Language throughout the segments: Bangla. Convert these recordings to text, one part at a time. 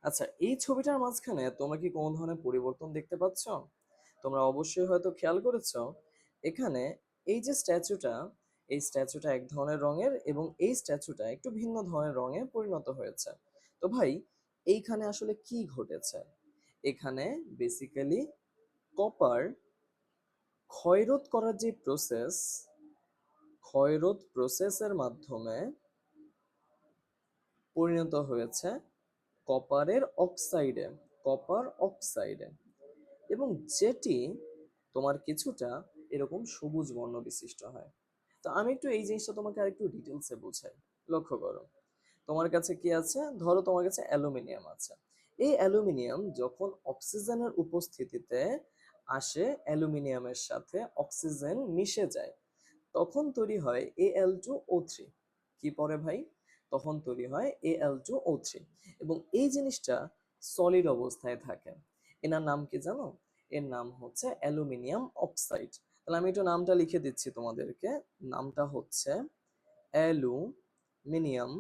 আচ্ছা, এই ছবিটার মাঝখানে তোমরা কি কোনো ধরনের পরিবর্তন দেখতে পাচ্ছ? তোমরা অবশ্যই হয়তো খেয়াল করেছো, এখানে এই যে স্ট্যাচুটা, এই স্ট্যাচুটা এক ধরনের রঙের এবং এই স্ট্যাচুটা একটু ভিন্ন ধরনের রঙে পরিণত হয়েছে। তো ভাই, এইখানে আসলে কি ঘটেছে? এখানে বেসিক্যালি কপার ক্ষয়রোধ করার যে প্রসেস, ক্ষয়রোধ প্রসেসের মাধ্যমে পরিণত হয়েছে কপারের অক্সাইডে, কপার অক্সাইডে, এবং যেটি তোমার কিছুটা এরকম সবুজ বর্ণ বিশিষ্ট হয়। তো আমি একটু এই জিনিসটা তোমাকে আরেকটু ডিটেলসে বুঝাই। লক্ষ্য করো, তোমার কাছে কি আছে? ধরো তোমার কাছে অ্যালুমিনিয়াম আছে। এই অ্যালুমিনিয়াম যখন অক্সিজেনের উপস্থিতিতে আসে, অ্যালুমিনিয়ামের সাথে অক্সিজেন মিশে যায়, তখন তৈরি হয় Al2O3। কি পরে ভাই? তখন তৈরি হয় Al2O3, এবং এই জিনিসটা সলিড অবস্থায় থাকে। এনার নাম কি জানো? এর নাম হচ্ছে অ্যালুমিনিয়াম অক্সাইড। তাহলে আমি একটু নামটা লিখে দিচ্ছি তোমাদেরকে। নামটা হচ্ছে অ্যালুমিনিয়াম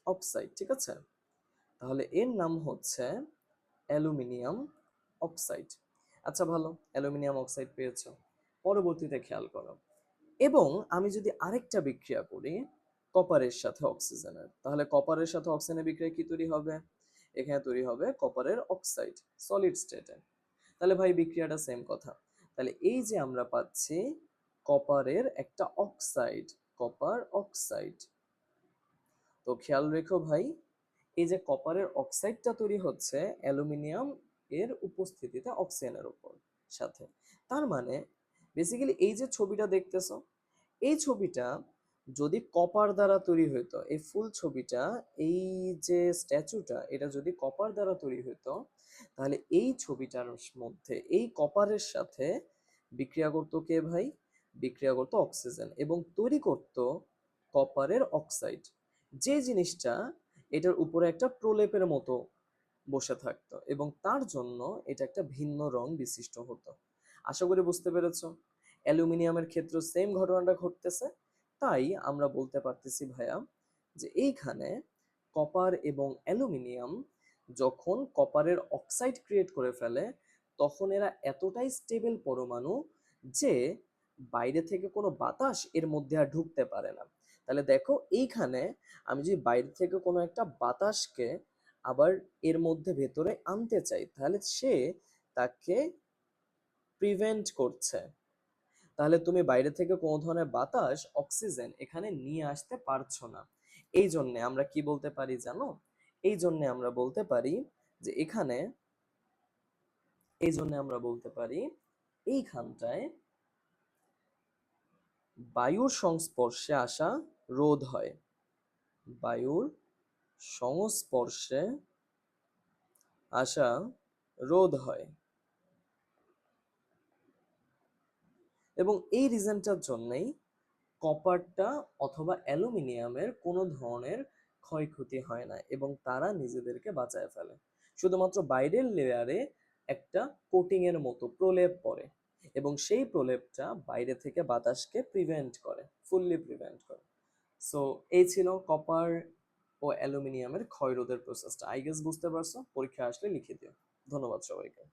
অক্সাইড, ঠিক আছে? তাহলে এর নাম হচ্ছে অ্যালুমিনিয়াম অক্সাইড। আচ্ছা ভালো, অ্যালুমিনিয়াম অক্সাইড পেয়েছো। পরবর্তীতে খেয়াল করো, এবং আমি যদি আরেকটা বিক্রিয়া করি কপারের সাথে অক্সিজেনের, তাহলে কপারের সাথে অক্সিজেনের বিক্রিয়া কি তৈরি হবে? এখানে তৈরি হবে কপারের অক্সাইড সলিড স্টেটে। তাহলে ভাই বিক্রিয়াটা সেম কথা। তাহলে এই যে আমরা পাচ্ছি কপারের একটা অক্সাইড, কপার অক্সাইড। তো খেয়াল রেখো ভাই, এই যে কপারের অক্সাইডটা তৈরি হচ্ছে অ্যালুমিনিয়াম এর উপস্থিতিতে অক্সিজেনের উপর সাথে। তার মানে বেসিক্যালি এই যে ছবিটা দেখতেছো, এই ছবিটা যদি কপার দ্বারা তৈরি হইতো, এই ফুল ছবিটা, এই যে স্ট্যাচুটা, এটা যদি কপার দ্বারা তৈরি হইতো, তাহলে এই ছবিটার মধ্যে এই কপারের সাথে বিক্রিয়া করতো কে ভাই? বিক্রিয়া করতো অক্সিজেন এবং তৈরি করতো কপারের অক্সাইড, যে জিনিসটা এটার উপরে একটা প্রলেপের মতো বসে থাকতো এবং তার জন্য এটা একটা ভিন্ন রং বিশিষ্ট হতো। আশা করি বুঝতে পেরেছো। অ্যালুমিনিয়ামের ক্ষেত্রে সেম ঘটনাটা ঘটতেছে। তাই আমরা বলতে পারতেছি ভাইয়া যে এইখানে কপার এবং অ্যালুমিনিয়াম যখন কপারের অক্সাইড ক্রিয়েট করে ফেলে, তখন এরা এতটাই স্টেবল পরমাণু যে বাইরে থেকে কোনো বাতাস এর মধ্যে আর ঢুকতে পারে না। তাহলে দেখো এইখানে আমি যদি বাইরে থেকে কোনো একটা বাতাসকে আবার এর মধ্যে ভেতরে আনতে চাই, তাহলে সে তাকে প্রিভেন্ট করছে। তাহলে তুমি বাইরে থেকে কোনো ধরনের বাতাস, অক্সিজেন এখানে নিয়ে আসতে পারছো না। এই জন্যে আমরা কি বলতে পারি জানো? এই জন্যে আমরা বলতে পারি যে এখানে, এই জন্যে আমরা বলতে পারি এইখানটায় বায়ুর সংস্পর্শে আসা রোধ হয়, বায়ুর সংস্পর্শে আসা রোধ হয়। এবং এই রিজনটার জন্যই কপারটা অথবা অ্যালুমিনিয়ামের কোনো ধরনের ক্ষয়ক্ষতি হয় না এবং তারা নিজেদেরকে বাঁচায় ফেলে। শুধুমাত্র বাইরের লেয়ারে একটা কোটিং এর মতো প্রলেপ পড়ে এবং সেই প্রলেপটা বাইরে থেকে বাতাসকে প্রিভেন্ট করে, ফুললি প্রিভেন্ট করে। সো এই ছিল কপার ও অ্যালুমিনিয়ামের ক্ষয় রোধের প্রসেসটা। আই গেস বুঝতে পারছো। পরীক্ষা আসলে লিখে দিও। ধন্যবাদ সবাইকে।